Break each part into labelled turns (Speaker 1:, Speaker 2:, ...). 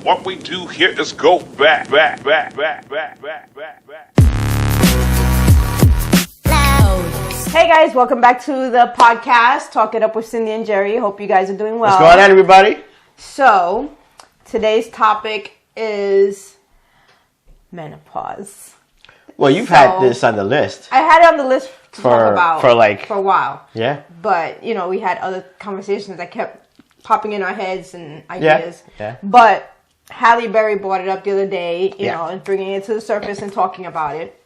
Speaker 1: What we do here is go back.
Speaker 2: Hey guys, welcome back to the podcast, Talk It Up with Cindy and Jerry. Hope you guys are doing well.
Speaker 3: What's going on, everybody?
Speaker 2: So, today's topic is menopause.
Speaker 3: Well, you've had this on the list.
Speaker 2: I had it on the list to talk about for a while.
Speaker 3: Yeah.
Speaker 2: But, you know, we had other conversations that kept popping in our heads and ideas.
Speaker 3: Yeah.
Speaker 2: But Halle Berry brought it up the other day, you know, and bringing it to the surface and talking about it.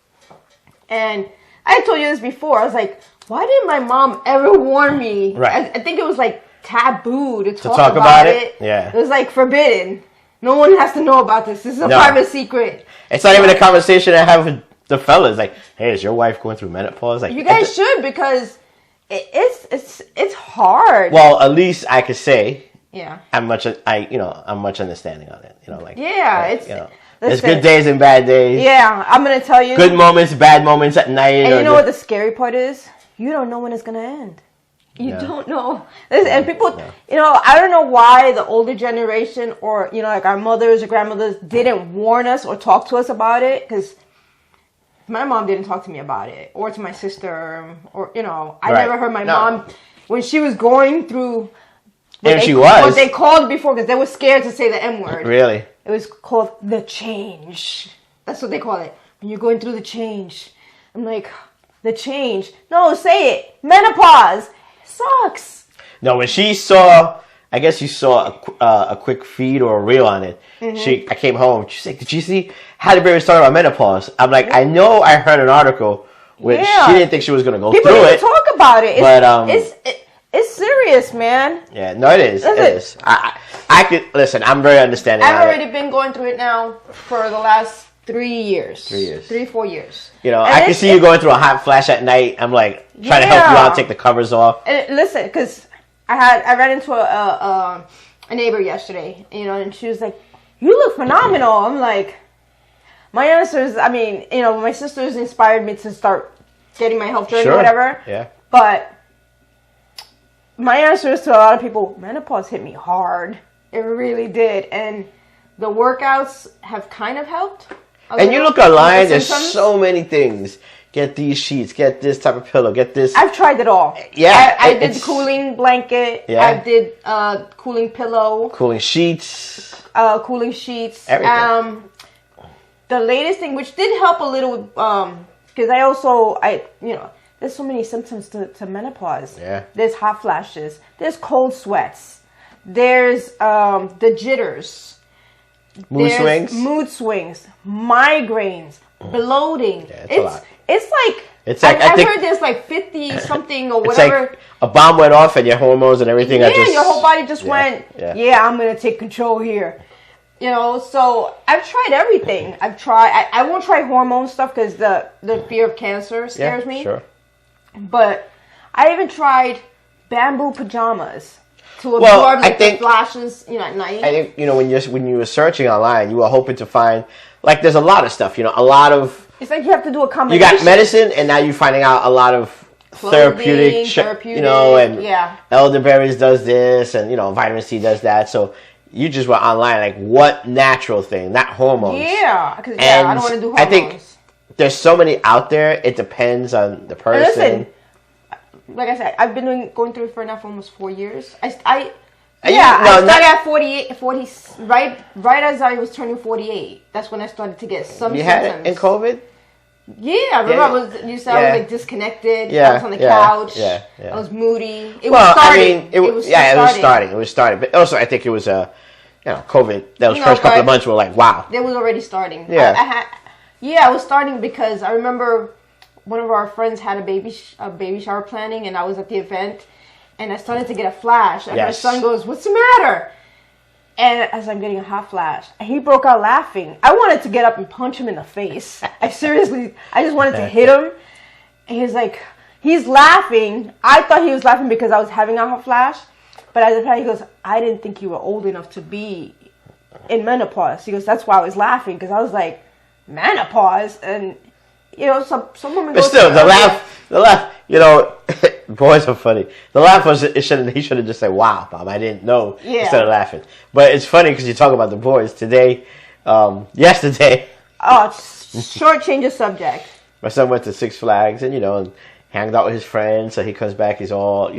Speaker 2: And I told you this before. I was like, why didn't my mom ever warn me?
Speaker 3: Right.
Speaker 2: I think it was like taboo to talk about it.
Speaker 3: Yeah.
Speaker 2: It was like forbidden. No one has to know about this. This is a private secret.
Speaker 3: It's not even a conversation I have with the fellas. Like, hey, is your wife going through menopause? Like,
Speaker 2: you guys should, because it's hard.
Speaker 3: Well, at least I could say,
Speaker 2: yeah,
Speaker 3: I'm much understanding on it. You know, like,
Speaker 2: it's
Speaker 3: there's good days and bad days.
Speaker 2: Yeah, I'm gonna tell you.
Speaker 3: Good moments, bad moments at night.
Speaker 2: And you know what the scary part is? You don't know when it's gonna end. You don't know. And people, you know, I don't know why the older generation, or, you know, like our mothers or grandmothers, didn't warn us or talk to us about it. Because my mom didn't talk to me about it, or to my sister, or, you know, I never heard my mom when she was going through. What they called before, because they were scared to say the M word.
Speaker 3: Really?
Speaker 2: It was called the change. That's what they call it. When you're going through the change. I'm like, the change? No, say it. Menopause. Sucks.
Speaker 3: No, when she saw, I guess you saw a quick feed or a reel on it. I came home. She's like, did you see Halle Berry talking about menopause? I'm like, I know I heard an article where she didn't think she was going to go through it.
Speaker 2: People talk about it.
Speaker 3: But
Speaker 2: it's serious, man.
Speaker 3: Yeah, no, it is. It is. I could listen. I'm very understanding.
Speaker 2: I've already been going through it now for the last 3 years. 4 years.
Speaker 3: You know, I can see you going through a hot flash at night. I'm like trying to help you out, take the covers off.
Speaker 2: And listen, because I ran into a neighbor yesterday, you know, and she was like, "You look phenomenal." I'm like, my answers. I mean, you know, my sisters inspired me to start getting my health journey or whatever.
Speaker 3: Yeah.
Speaker 2: But my answer is to a lot of people, menopause hit me hard. It really did. And the workouts have kind of helped.
Speaker 3: And you look online, there's so many things. Get these sheets, get this type of pillow, get this.
Speaker 2: I've tried it all.
Speaker 3: Yeah.
Speaker 2: I did cooling blanket. Yeah. I did cooling pillow.
Speaker 3: Cooling sheets.
Speaker 2: Cooling sheets.
Speaker 3: Everything.
Speaker 2: The latest thing, which did help a little, because you know, there's so many symptoms to menopause.
Speaker 3: Yeah.
Speaker 2: There's hot flashes. There's cold sweats. There's the jitters.
Speaker 3: Mood
Speaker 2: swings. Migraines. Bloating.
Speaker 3: Yeah, it's a lot.
Speaker 2: It's like I've heard there's like 50 something or whatever.
Speaker 3: It's like a bomb went off and your hormones and everything.
Speaker 2: Yeah, your whole body just went. Yeah, I'm gonna take control here. You know, so I've tried everything. I won't try hormone stuff because the fear of cancer scares me.
Speaker 3: Sure.
Speaker 2: But I even tried bamboo pajamas to absorb the flashes, you know, at night.
Speaker 3: I think, you know, when you were searching online, you were hoping to find, like, there's a lot of stuff, you know, a lot of.
Speaker 2: It's like you have to do a combination.
Speaker 3: You got medicine, and now you're finding out a lot of therapeutic, you know, and elderberries does this, and, you know, vitamin C does that. So you just were online, like, what natural thing, not hormones.
Speaker 2: Yeah, because I don't want to do hormones.
Speaker 3: I think there's so many out there. It depends on the person.
Speaker 2: Listen, like I said, I've been going through it for now for almost 4 years. I started at 40, right as I was turning 48. That's when I started to get some symptoms.
Speaker 3: You had it in COVID?
Speaker 2: Yeah, remember I was like disconnected. I was on the couch. I was moody. It was starting. But also, I think it was COVID. That was first couple of months. Were like, wow. It was already starting.
Speaker 3: Yeah.
Speaker 2: I was starting because I remember one of our friends had a baby shower planning, and I was at the event, and I started to get a flash. And my son goes, "What's the matter?" And as I'm getting a hot flash, and he broke out laughing. I wanted to get up and punch him in the face. I just wanted to hit him. And he's like, he's laughing. I thought he was laughing because I was having a hot flash. But as a parent, he goes, "I didn't think you were old enough to be in menopause." He goes, "That's why I was laughing," because I was like, menopause? And, you know, some women.
Speaker 3: But still, the laugh, you know, boys are funny. The laugh was he should have just said, "Wow, Mom, I didn't know," instead of laughing. But it's funny because you talk about the boys today. Yesterday.
Speaker 2: Oh, short change of subject.
Speaker 3: My son went to Six Flags and and hanged out with his friends. So he comes back, he's all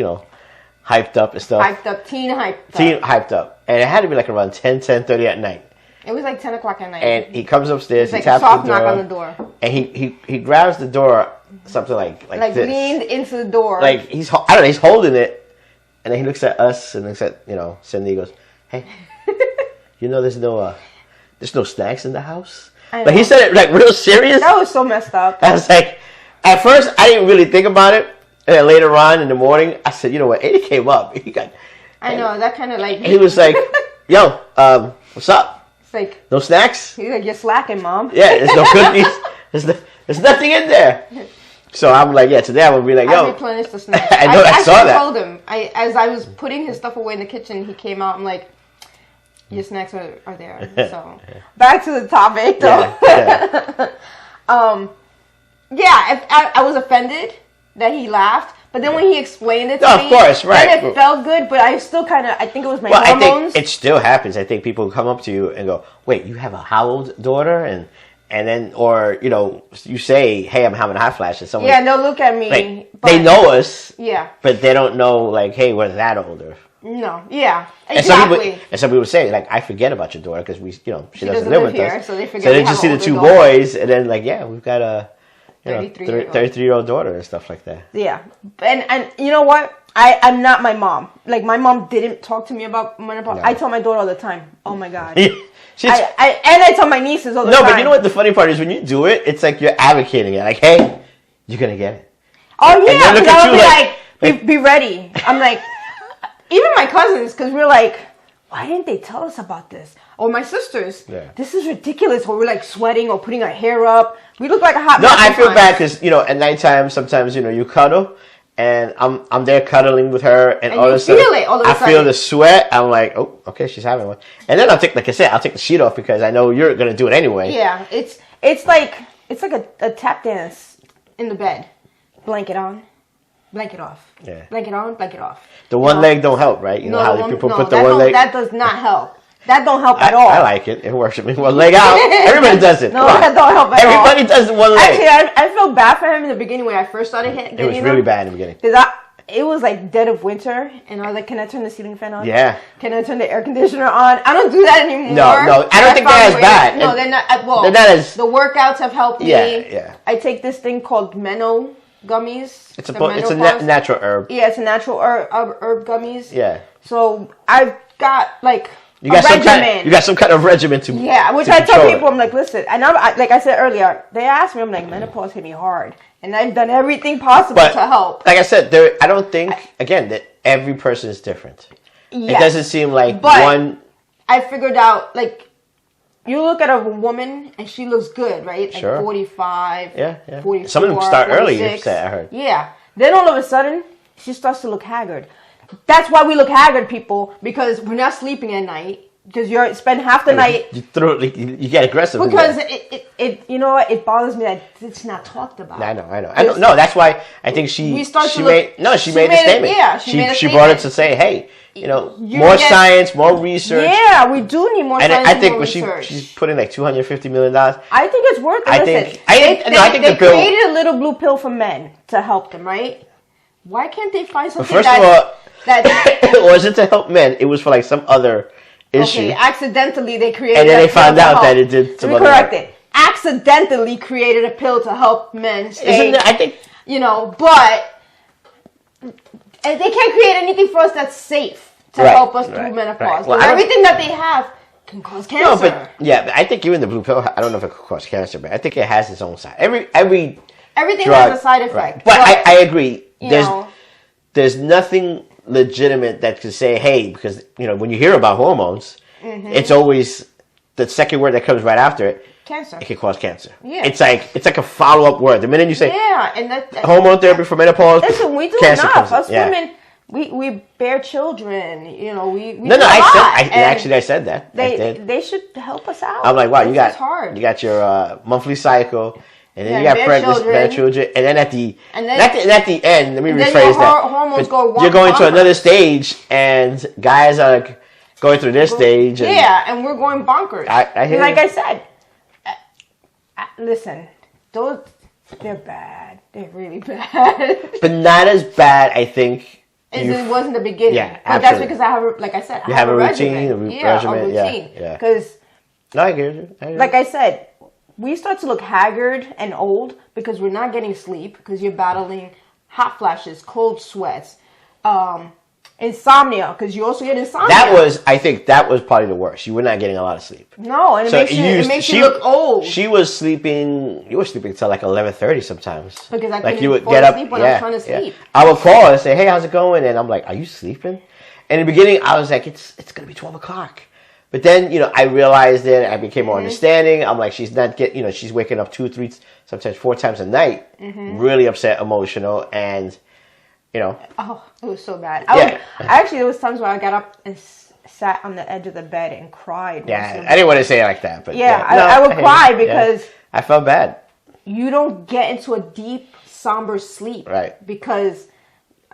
Speaker 3: hyped up and stuff.
Speaker 2: Teen hyped up.
Speaker 3: Teen hyped up, and it had to be like around 10:30 at night.
Speaker 2: It was like 10 o'clock at night.
Speaker 3: And he comes upstairs, he
Speaker 2: like
Speaker 3: taps
Speaker 2: a soft
Speaker 3: the door,
Speaker 2: knock on the door,
Speaker 3: and he grabs the door, something like this.
Speaker 2: Leaned into the door.
Speaker 3: Like he's holding it, and then he looks at us and looks at Cindy. He goes, "Hey, there's no snacks in the house." But he said it like real serious.
Speaker 2: That was so messed up.
Speaker 3: I was like, at first I didn't really think about it, and then later on in the morning I said, "You know what?" And he came up.
Speaker 2: I know that kind of like.
Speaker 3: He was like, "Yo, what's up?"
Speaker 2: It's like
Speaker 3: no snacks.
Speaker 2: He's like, "You're slacking, Mom."
Speaker 3: Yeah, there's no cookies. There's nothing in there. So I'm like, yeah. Today I'm gonna be like, yo.
Speaker 2: I replenished the snacks.
Speaker 3: I saw that.
Speaker 2: I told him. As I was putting his stuff away in the kitchen, he came out. I'm like, your snacks are there. So back to the topic, though. Yeah. I was offended that he laughed. But then when he explained it to me,
Speaker 3: of course, right.
Speaker 2: Then it felt good, but I still I think it was my
Speaker 3: I
Speaker 2: hormones.
Speaker 3: think it still happens. I think people come up to you and go, wait, you have a how old daughter? And then, or, you say, hey, I'm having a hot flash. And someone,
Speaker 2: yeah, they'll look at me.
Speaker 3: Like, they know us.
Speaker 2: Yeah.
Speaker 3: But they don't know, like, hey, we're that older.
Speaker 2: No, yeah, exactly.
Speaker 3: And some people say, like, I forget about your daughter because she doesn't live with
Speaker 2: here,
Speaker 3: us.
Speaker 2: So they forget.
Speaker 3: So they just see the two boys and then, like, yeah, we've got a 33-year-old daughter and stuff like that.
Speaker 2: Yeah, and you know what? I'm not my mom. Like, my mom didn't talk to me about menopause. No. I tell my daughter all the time. Oh my god. I tell my nieces all the time.
Speaker 3: No, but you know what the funny part is? When you do it, it's like you're advocating it. Like, hey, you're gonna get it.
Speaker 2: Oh yeah, because I would be like, be ready. I'm like, even my cousins, because we're like, why didn't they tell us about this? Or my sisters, this is ridiculous. Or we're like sweating or putting our hair up. We look like a hot mess.
Speaker 3: No, I feel bad because at nighttime sometimes you cuddle, and I'm there cuddling with her, and all of a sudden I feel the sweat. I'm like, oh, okay, she's having one, and then I'll take the sheet off because I know you're gonna do it anyway.
Speaker 2: Yeah, it's like a tap dance in the bed. Blanket on. Blanket off. Yeah. Blanket on, blanket off.
Speaker 3: The one leg don't help, right? You know how people put the one leg.
Speaker 2: That does not help. That don't help at all.
Speaker 3: I like it. It works for me. One leg out. Everybody does it.
Speaker 2: No, that don't help at all.
Speaker 3: Everybody does one leg.
Speaker 2: Actually, I felt bad for him in the beginning when I first started getting
Speaker 3: it was really bad in the beginning.
Speaker 2: Because it was like dead of winter, and I was like, can I turn the ceiling fan on?
Speaker 3: Yeah.
Speaker 2: Can I turn the air conditioner on? I don't do that anymore.
Speaker 3: No, I don't think they're as bad.
Speaker 2: No, they're not. Well,
Speaker 3: they're not as.
Speaker 2: The workouts have helped me.
Speaker 3: Yeah.
Speaker 2: I take this thing called Menopause gummies.
Speaker 3: It's a natural herb.
Speaker 2: Yeah, it's a natural herb gummies.
Speaker 3: Yeah.
Speaker 2: So I've got like
Speaker 3: you got some kind of regimen to
Speaker 2: which I tell people. I'm like, listen, and like I said earlier, they asked me, I'm like, menopause hit me hard, and I've done everything possible to help.
Speaker 3: Like I said, I don't think again that every person is different. Yes, it doesn't seem like one.
Speaker 2: I figured out like. You look at a woman and she looks good, right? Like 45, 44,
Speaker 3: some of them start
Speaker 2: 46.
Speaker 3: early, you said, I heard.
Speaker 2: Yeah. Then all of a sudden, she starts to look haggard. That's why we look haggard, people, because we're not sleeping at night. Because you spend half the night.
Speaker 3: You get aggressive.
Speaker 2: Because it you know what? It bothers me that it's not talked about.
Speaker 3: I know. No, that's why I think she made the statement.
Speaker 2: Yeah,
Speaker 3: she brought it to say, hey, more science, more research.
Speaker 2: Yeah, we do need more science.
Speaker 3: And I think when she's putting like $250 million.
Speaker 2: I think it's worth it.
Speaker 3: I think
Speaker 2: they created a little blue pill for men to help them, right? Why can't they find something
Speaker 3: first of all, it wasn't to help men. It was for like some other issue.
Speaker 2: Okay, accidentally they created.
Speaker 3: And then they found out that it did.
Speaker 2: To be corrected, accidentally created a pill to help men stay.
Speaker 3: Isn't there, I think
Speaker 2: but they can't create anything for us that's safe to help us through menopause. Well, everything that they have can cause cancer.
Speaker 3: No, but I think even the blue pill. I don't know if it could cause cancer, but I think it has its own side. Everything
Speaker 2: drug, has a side effect.
Speaker 3: Right. But I agree. There's nothing legitimate that could say, hey, because when you hear about hormones, it's always the second word that comes right after it.
Speaker 2: Cancer.
Speaker 3: It can cause cancer.
Speaker 2: Yeah.
Speaker 3: It's like a follow-up word. The minute you say
Speaker 2: and that
Speaker 3: hormone therapy for menopause,
Speaker 2: listen, we do enough. Us women, we bear children. We
Speaker 3: I said that.
Speaker 2: They should help us out.
Speaker 3: I'm like, wow, you got
Speaker 2: hard.
Speaker 3: You got your monthly cycle. And then you got pregnant, bad children, and then at the end, let me rephrase that.
Speaker 2: Hormones go
Speaker 3: you're going to another stage, and guys are going through this stage. And
Speaker 2: and we're going bonkers.
Speaker 3: I hear
Speaker 2: like I said, listen, they're bad. They're really bad.
Speaker 3: But not as bad, I think.
Speaker 2: As it was in the beginning.
Speaker 3: Yeah,
Speaker 2: but that's because I have, like I said, I have a routine.
Speaker 3: A routine.
Speaker 2: Because,
Speaker 3: I get it.
Speaker 2: Like I said, we start to look haggard and old because we're not getting sleep because you're battling hot flashes, cold sweats, insomnia because you also get insomnia.
Speaker 3: I think that was probably the worst. You were not getting a lot of sleep.
Speaker 2: No, and it makes you look old.
Speaker 3: She was sleeping. You were sleeping until like 11:30 sometimes.
Speaker 2: Because I couldn't fall asleep when I was trying to sleep.
Speaker 3: I would call and say, "Hey, how's it going?" And I'm like, "Are you sleeping?" And in the beginning, I was like, "It's gonna be 12 o'clock." But then, I realized it. I became more understanding. I'm like, she's not she's waking up 2, 3, sometimes 4 times a night, really upset, emotional, and,
Speaker 2: Oh, it was so bad. Actually, there was times where I got up and sat on the edge of the bed and cried.
Speaker 3: Yeah, I didn't want to say it like that, but
Speaker 2: I would cry because
Speaker 3: I felt bad.
Speaker 2: You don't get into a deep, somber sleep,
Speaker 3: right?
Speaker 2: Because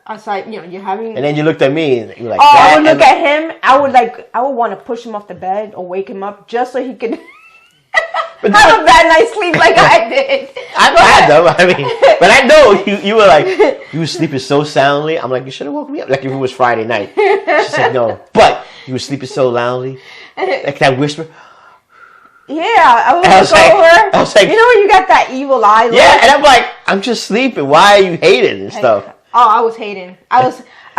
Speaker 2: aside, you're having.
Speaker 3: And then you looked at me, and you were like,
Speaker 2: "Oh, I would look at him. I would want to push him off the bed or wake him up just so he could." Have a bad night's sleep like I did.
Speaker 3: I've had them. I mean, but I know you were like, you were sleeping so soundly. I'm like, you should have woke me up. Like if it was Friday night. She said no, but you were sleeping so loudly, like that whisper.
Speaker 2: Yeah, I was over.
Speaker 3: I was like,
Speaker 2: when you got that evil eye look?
Speaker 3: Yeah, and I'm like, I'm just sleeping. Why are you hating and stuff?
Speaker 2: I was hating. I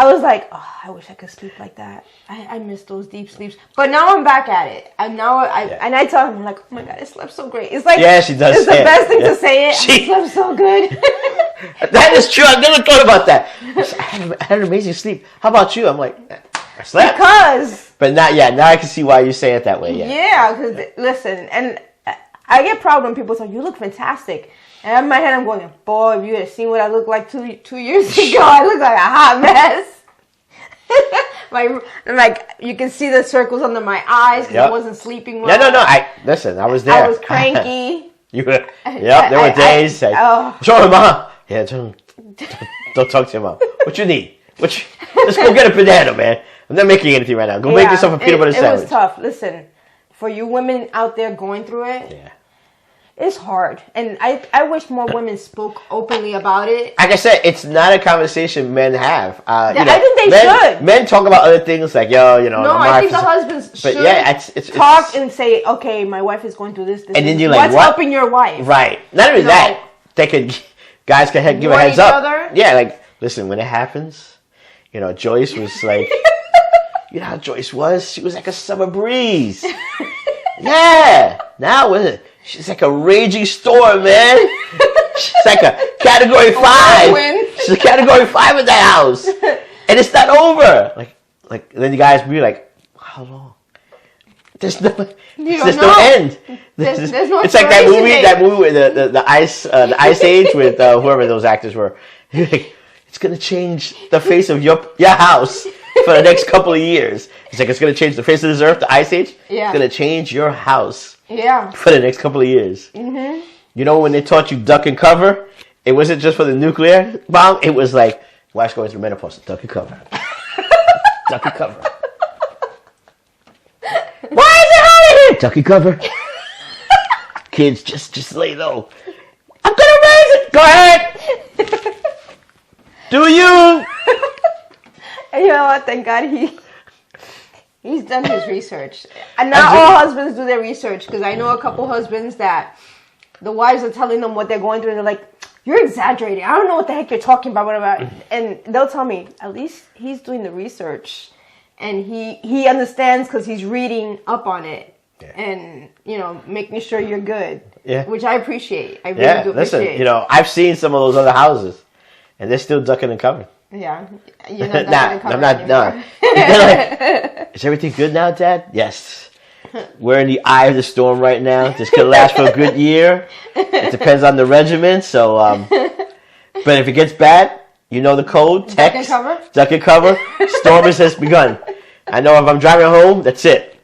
Speaker 2: was like, oh, I wish I could sleep like that. I miss those deep sleeps. But now I'm back at it. And now I tell him, I'm like, oh my God, I slept so great. It's like,
Speaker 3: she does.
Speaker 2: It's the best thing to say it. I slept so good.
Speaker 3: That is true. I've never thought about that. I had an amazing sleep. How about you? I'm like, I slept. But now I can see why you say it that way.
Speaker 2: Yeah, because listen, and I get proud when people say, you look fantastic. And in my head, I'm going, boy, if you had seen what I looked like 2 years ago, I looked like a hot mess. like you can see the circles under my eyes because I wasn't sleeping well.
Speaker 3: No. Listen, I was there.
Speaker 2: I was cranky.
Speaker 3: You were. There were days. Show him, Mom. Yeah, don't talk to him, Mom. What you need? Let's go get a banana, man. I'm not making anything right now. Go make yourself a peanut butter sandwich. It was
Speaker 2: tough. Listen, for you women out there going through it.
Speaker 3: Yeah.
Speaker 2: It's hard, and I wish more women spoke openly about it.
Speaker 3: Like I said, it's not a conversation men have.
Speaker 2: I think they should.
Speaker 3: Men talk about other things like, No,
Speaker 2: I think the husbands should
Speaker 3: it's
Speaker 2: talk and say, okay, my wife is going through this.
Speaker 3: And then you're like,
Speaker 2: what's helping your wife?
Speaker 3: Right. Not even that. Guys can give a heads up. Other? Yeah, like, listen, when it happens, Joyce was like, you know how Joyce was? She was like a summer breeze. Yeah. Now she's like a raging storm, man. She's like a category 5. She's a category 5 in that house, and it's not over. Like then the guys be like, how long? There's no end.
Speaker 2: There's no.
Speaker 3: It's like that movie with the Ice Age with whoever those actors were. You're like, it's gonna change the face of your house for the next couple of years. It's like it's gonna change the face of this earth. The Ice Age. Yeah. It's gonna change your house.
Speaker 2: Yeah.
Speaker 3: For the next couple of years. Mm-hmm. When they taught you duck and cover, it wasn't just for the nuclear bomb. It was like, wife's going through menopause. Duck and cover. Duck and cover. Why is it hot in here? Duck and cover. Kids, just lay low. I'm gonna raise it. Go ahead. Do you?
Speaker 2: And you know what? Thank God he's done his research. And not all husbands do their research, because I know a couple husbands that the wives are telling them what they're going through, and they're like, you're exaggerating. I don't know what the heck you're talking about. Whatever. And they'll tell me, at least he's doing the research. And he understands because he's reading up on it. Yeah. And, making sure you're good. Yeah. Which I appreciate. I really do appreciate.
Speaker 3: Listen, I've seen some of those other houses, and they're still ducking and covering.
Speaker 2: Yeah, you're not
Speaker 3: I'm not done. Like, is everything good now, Dad? Yes. We're in the eye of the storm right now. This could last for a good year. It depends on the regiment. So, but if it gets bad, you know the code. Text.
Speaker 2: Duck and cover.
Speaker 3: Storm has begun. I know if I'm driving home, that's it.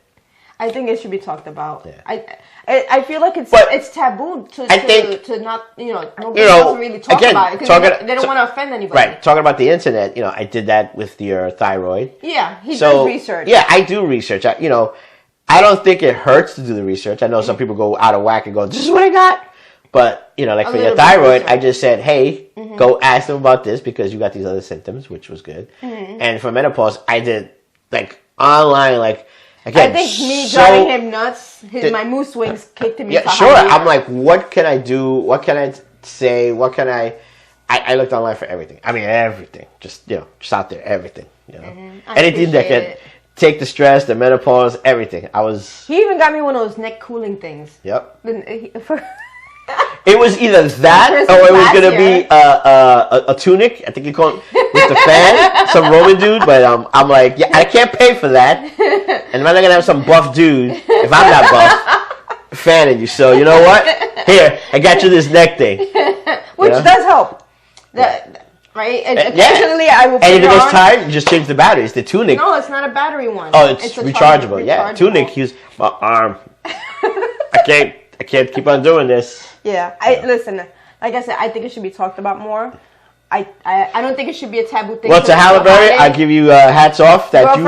Speaker 2: I think it should be talked about.
Speaker 3: Yeah.
Speaker 2: I feel like it's taboo to not, nobody doesn't really talk about it because they don't want to offend anybody.
Speaker 3: Right. Talking about the internet, I did that with your thyroid.
Speaker 2: Yeah, he does research.
Speaker 3: Yeah, I do research. I don't think it hurts to do the research. I know some people go out of whack and go, "This is what I got." But, like for your thyroid, I just said, "Hey, go ask them about this because you got these other symptoms," which was good. And for menopause, I did online, again,
Speaker 2: I think me driving him nuts, my mood swings kicked him.
Speaker 3: Yeah, sure. I'm like, what can I do? What can I say? What can I looked online for everything. I mean, everything. Just out there, everything. Anything that can take the stress, the menopause, everything.
Speaker 2: He even got me one of those neck cooling things.
Speaker 3: Yep. It was either that or it was going to be a tunic. I think you call it with the fan, some Roman dude. But I'm like, yeah, I can't pay for that. And I'm not going to have some buff dude if I'm not buff fanning you. So you know what? Here, I got you this neck thing.
Speaker 2: Which does help. Right? And occasionally I will put
Speaker 3: and if it gets tired, you just change the battery. It's the tunic.
Speaker 2: No, it's not a battery one.
Speaker 3: Oh, it's rechargeable. Yeah, tunic. Use my arm. I can't keep on doing this.
Speaker 2: Yeah, listen. Like I said, I think it should be talked about more. I don't think it should be a taboo thing.
Speaker 3: Well, to Halle Berry, I give you hats off that you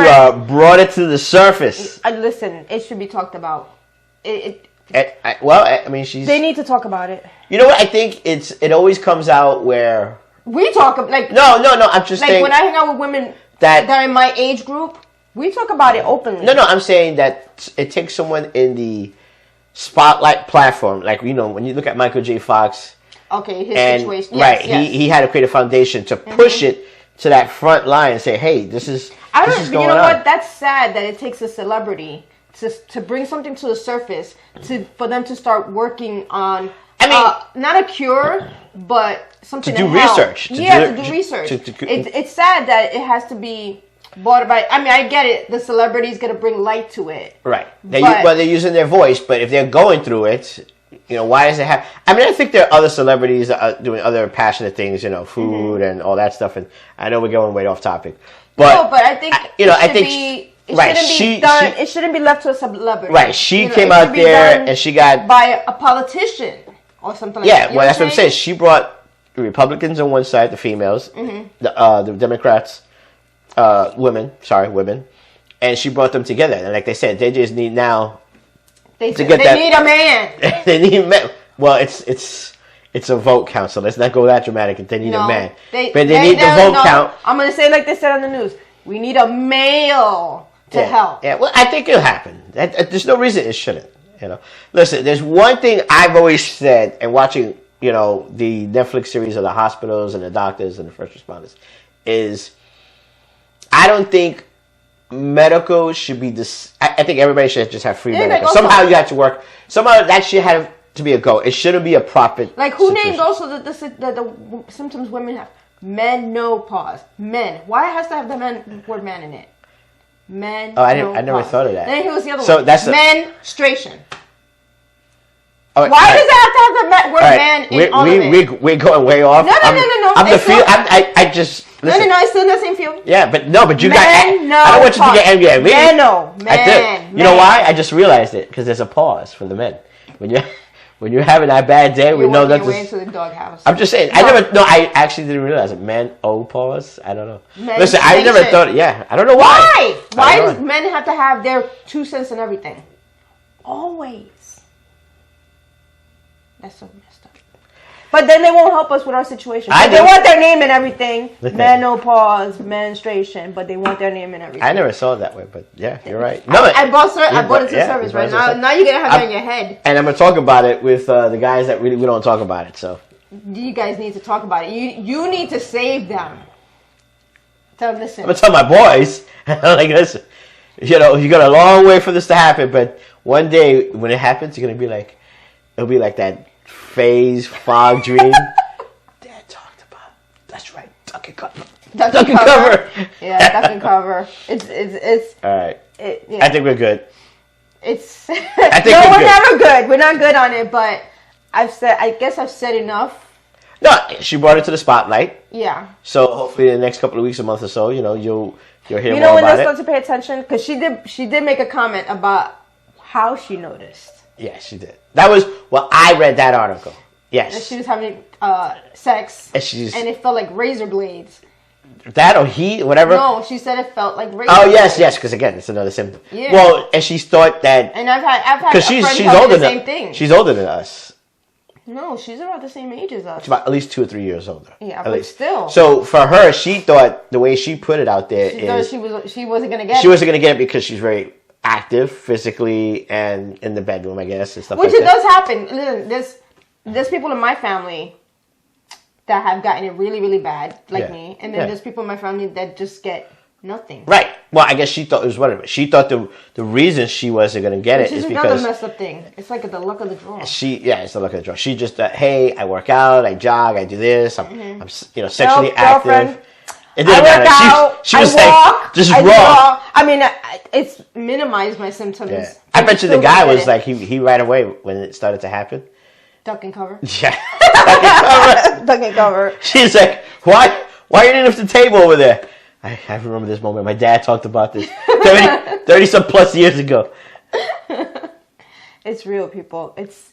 Speaker 3: brought it to the surface.
Speaker 2: Listen, it should be talked about.
Speaker 3: They need
Speaker 2: to talk about it.
Speaker 3: You know what? I think it always comes out where
Speaker 2: we talk no.
Speaker 3: I'm just saying,
Speaker 2: when I hang out with women that are in my age group, we talk about it openly.
Speaker 3: No, I'm saying that it takes someone in the spotlight platform, when you look at Michael J. Fox.
Speaker 2: Okay, his situation.
Speaker 3: Yes, right, he had to create a foundation to push it to that front line and say, "Hey, this is going on."
Speaker 2: What? That's sad that it takes a celebrity to bring something to the surface for them to start working on. Not a cure, but something
Speaker 3: to do research.
Speaker 2: To do research. It's sad that it has to be bought by. I get it. The celebrity's gonna bring light to it.
Speaker 3: Right. They're using their voice, but if they're going through it. Why does it have... I think there are other celebrities doing other passionate things, food and all that stuff. And I know we're going way off topic. But,
Speaker 2: I think it shouldn't be left to a celebrity.
Speaker 3: Right. She came out there and she got...
Speaker 2: By a politician or something like that.
Speaker 3: Yeah, that's what I'm saying. She brought the Republicans on one side, the females, the Democrats, women, and she brought them together. And like they said, they just need now...
Speaker 2: They need a man.
Speaker 3: They need a man. Well, it's a vote count, so let's not go that dramatic. They need a man. They need the vote count.
Speaker 2: I'm going to say like they said on the news. We need a male to help.
Speaker 3: Yeah, well, I think it'll happen. There's no reason it shouldn't. Listen, there's one thing I've always said, and watching, the Netflix series of the hospitals and the doctors and the first responders, is I don't think medical should be this. I think everybody should just have free medical. Somehow you have to work. Somehow that should have to be a goal. It shouldn't be a profit.
Speaker 2: Like who named also the symptoms women have? Menopause. Men. Why has to have the word man in it? Men.
Speaker 3: Oh, I never thought of that.
Speaker 2: Then here was the other
Speaker 3: one.
Speaker 2: So that's menstruation. Why does it have to have the word man in all of it?
Speaker 3: We're going way off.
Speaker 2: No.
Speaker 3: I'm the field. I just. Listen.
Speaker 2: No, it's still in the same field.
Speaker 3: Yeah, but you got. I don't want you to get angry at me. I did. You know why? I just realized it because there's a pause for the men. When you're having that bad day, we know that.
Speaker 2: Way into the doghouse.
Speaker 3: I'm just saying. I actually didn't realize it. Pause. I don't know. Listen, I never thought. Yeah, I don't know why.
Speaker 2: Why does men have to have their 2 cents and everything? Always. That's so messed up. But then they won't help us with our situation. They want their name and everything. Menopause, menstruation, but they want their name and everything.
Speaker 3: I never saw it that way, but yeah, you're right.
Speaker 2: No, I bought it to service right now. Now you're going to have that in your head.
Speaker 3: And I'm going to talk about it with the guys that we don't talk about it. So
Speaker 2: you guys need to talk about it. You need to save them. Tell them, listen.
Speaker 3: I'm going to tell my boys, listen, you got a long way for this to happen, but one day when it happens, you're going to be like, it'll be like that phase fog dream. Dad talked about. That's right. Duck and cover.
Speaker 2: Duck and cover. Yeah, duck and cover. It's.
Speaker 3: All right. I think we're good.
Speaker 2: We're never good. We're not good on it, but I guess I've said enough.
Speaker 3: No, she brought it to the spotlight.
Speaker 2: Yeah.
Speaker 3: So hopefully in the next couple of weeks, a month or so, you'll hear more about it.
Speaker 2: You know when they're supposed to pay attention because she did make a comment about how she noticed.
Speaker 3: Yeah, she did. That was, well, I read that article. Yes.
Speaker 2: That she was having sex,
Speaker 3: and
Speaker 2: it felt like razor blades.
Speaker 3: That or heat, whatever.
Speaker 2: No, she said it felt like razor
Speaker 3: blades.
Speaker 2: Blades.
Speaker 3: Yes, because again, it's another symptom.
Speaker 2: Yeah.
Speaker 3: Well, and she thought that...
Speaker 2: And I've had
Speaker 3: because she's older than same thing. She's older than us.
Speaker 2: No, she's about the same age as us.
Speaker 3: She's about at least 2 or 3 years older.
Speaker 2: Yeah,
Speaker 3: at
Speaker 2: but
Speaker 3: least.
Speaker 2: Still.
Speaker 3: So for her, she thought the way she put it out there
Speaker 2: she wasn't going to get it.
Speaker 3: She wasn't going to get it because she's very active physically and in the bedroom, I guess, and stuff
Speaker 2: Which
Speaker 3: like
Speaker 2: it does happen. Listen, there's people in my family that have gotten it really, really bad, like me. And then there's people in my family that just get nothing.
Speaker 3: Right. Well, I guess she thought it was whatever. She thought the reason she wasn't going to get it is because...
Speaker 2: Which is another messed up thing. It's like the luck of the draw.
Speaker 3: It's the luck of the draw. She just thought, hey, I work out, I jog, I do this, I'm sexually active.
Speaker 2: Girlfriend.
Speaker 3: It didn't matter.
Speaker 2: Out,
Speaker 3: she was
Speaker 2: walk,
Speaker 3: like, just raw.
Speaker 2: I mean, it's minimized my symptoms.
Speaker 3: Yeah. I bet you the guy was like, he right away when it started to happen.
Speaker 2: Duck and cover.
Speaker 3: Yeah. Duck and cover.
Speaker 2: Duck and cover.
Speaker 3: She's like, why are you lift the table over there? I remember this moment. My dad talked about this 30 some plus years ago.
Speaker 2: It's real, people. It's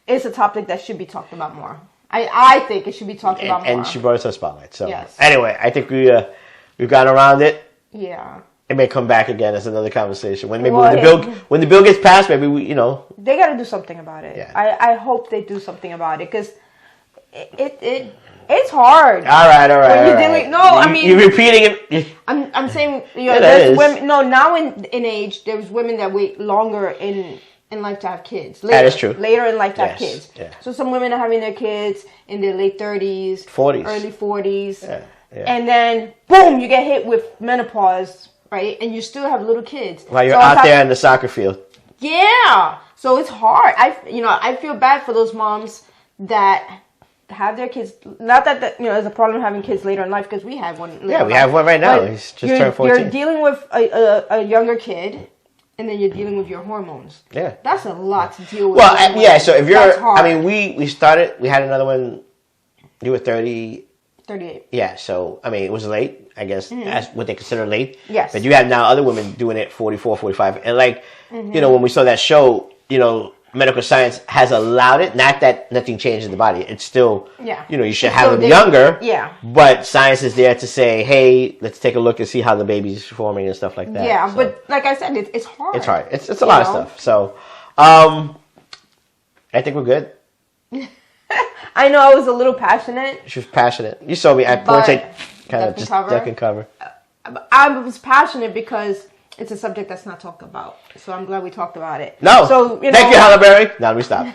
Speaker 2: a topic that should be talked about more. I think it should be talked about more. And
Speaker 3: she brought us to the spotlight. So
Speaker 2: yes.
Speaker 3: Anyway, I think we've gone around it.
Speaker 2: Yeah.
Speaker 3: It may come back again as another conversation. When the bill gets passed, maybe we
Speaker 2: they got to do something about it.
Speaker 3: Yeah.
Speaker 2: I hope they do something about it because it's hard.
Speaker 3: All right.
Speaker 2: I mean,
Speaker 3: you're repeating it.
Speaker 2: I'm saying there's women. No, now in age, there's women that wait longer in life to have kids. Later,
Speaker 3: that is true.
Speaker 2: Later in life to have kids.
Speaker 3: Yeah.
Speaker 2: So some women are having their kids in their late 30s,
Speaker 3: 40s,
Speaker 2: early 40s,
Speaker 3: yeah.
Speaker 2: And then boom, you get hit with menopause, right? And you still have little kids
Speaker 3: while you're out there in the soccer field.
Speaker 2: Yeah. So it's hard. I feel bad for those moms that have their kids. Not that there's a problem having kids later in life because we have one.
Speaker 3: Yeah, we have one right now. He's just turned 14.
Speaker 2: You're dealing with a younger kid, and then you're dealing with your hormones.
Speaker 3: Yeah,
Speaker 2: that's a lot to deal with.
Speaker 3: Well, yeah. So if you're, I mean, we started. We had another one. You were 30.
Speaker 2: 38.
Speaker 3: Yeah. So I mean, it was late. I guess that's what they consider late.
Speaker 2: Yes.
Speaker 3: But you have now other women doing it 44, 45, and like when we saw that show, medical science has allowed it. Not that nothing changes in the body. It's still, you should have them younger.
Speaker 2: Yeah.
Speaker 3: But science is there to say, hey, let's take a look and see how the baby's forming and stuff like that.
Speaker 2: Yeah, but like I said, it's hard.
Speaker 3: It's hard. It's a lot of stuff. So, I think we're good.
Speaker 2: I know I was a little passionate.
Speaker 3: She was passionate. You saw me at points kind of just duck and cover.
Speaker 2: I was passionate because it's a subject that's not talked about. So I'm glad we talked about it.
Speaker 3: No.
Speaker 2: So,
Speaker 3: thank you, Halle Berry. Now we stop.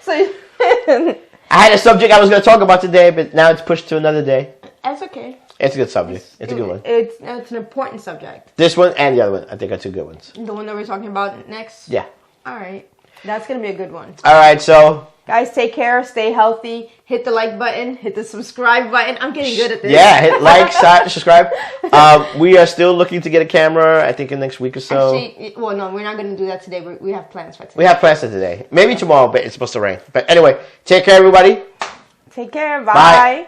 Speaker 2: So
Speaker 3: I had a subject I was going to talk about today, but now it's pushed to another day.
Speaker 2: That's okay.
Speaker 3: It's a good subject. It's a good one.
Speaker 2: It's an important subject.
Speaker 3: This one and the other one, I think, are two good ones.
Speaker 2: The one that we're talking about next?
Speaker 3: Yeah.
Speaker 2: All right. That's going to be a good one.
Speaker 3: All right, so...
Speaker 2: Guys, take care, stay healthy, hit the like button, hit the subscribe button. I'm getting good at this.
Speaker 3: Yeah, hit like, subscribe. We are still looking to get a camera, I think, in the next week or so.
Speaker 2: Actually, well, no, we're not going to do that today. We have plans for today.
Speaker 3: We have plans for today. Maybe tomorrow, but it's supposed to rain. But anyway, take care, everybody.
Speaker 2: Take care. Bye.